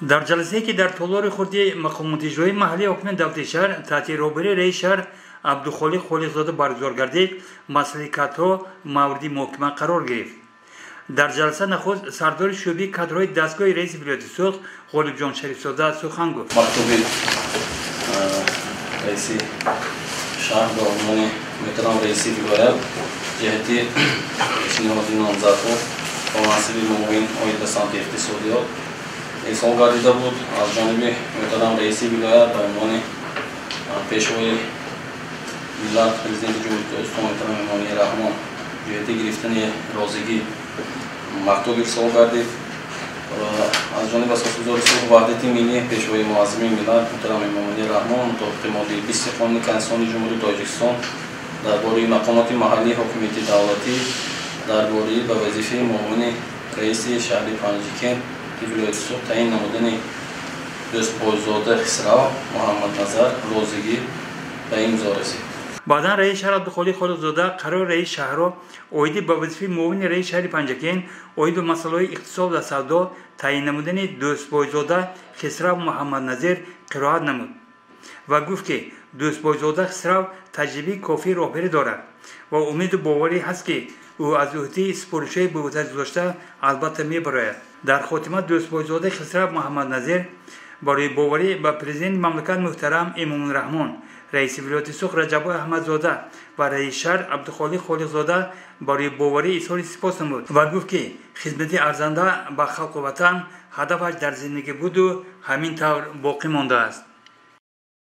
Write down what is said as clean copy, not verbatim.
در جلسه‌ای که در تالار خردی مقامات اجرایی محلی حکومت دولت شهر تحت رهبری رئیس شهر عبدالخالق خالقزاده برگزار گردید، مسئله کادرها موردی محاکمه قرار گرفت. در جلسه نخست سردار شعبه کادرهای دستگاه رئیس ولایت سوخت غالب جان شریفزاده سخن گفت. مکتوب رئیس شهر به عنوان محترم رئیس ولایت جهتی پیشنهاد نامزدها با منصب معاون عاید سمت اقتصادیات ارسال گردیده بود. از جانب محترم رئیس ولایت به عنوان پیشوای ملت پرزیدنت جمهوری اسلامی محترم امامی رحمان جهت گرفتن رازگی مکتوب ارسال گردید و از جانب اساسگزار صلح وحدت ملی پیشوای معظم ملت محترم امامی رحمان مطابق ماده 20 قانون کنستیتوسیون جمهوری تاجیکستان درباره مقامات محلی حکومت دولتی درباره به وظیفه معاون رئیس شهر پنجکن ولایت سوخت تعیین نمودن دستپایزاده خسرو محمد نظر رازگی به امضا رسید. بعدا رئیس شهر عبدالخالق خالقزاده قرار رئیس شهر را عاید به وظیفه معاون رئیس شهر پنجکن عاید به مسائل اقتصاد و سودا تعیین نمودن دستپایزاده خسرو محمد نظر قرائت نمود و گفت که دستپایزاده خسرو تجربه کافی راهبری دارد و امید و باوری هست که او از عهده سپارش‌های به عهده گذاشته البته می‌براید. در خاتمه دستپایزاده خسرو محمد نظر برای باوری به پرزیدنت مملکت محترم امام الرحمن رئیس ولایت سوخت رجب احمدزاده و رئیس شهر عبدالخالق خالقزاده برای باوری اظهار سپاس نمود و گفت که خدمت ارزنده به خلق و وطن هدفش در زندگی بود و همین طور باقی مانده است.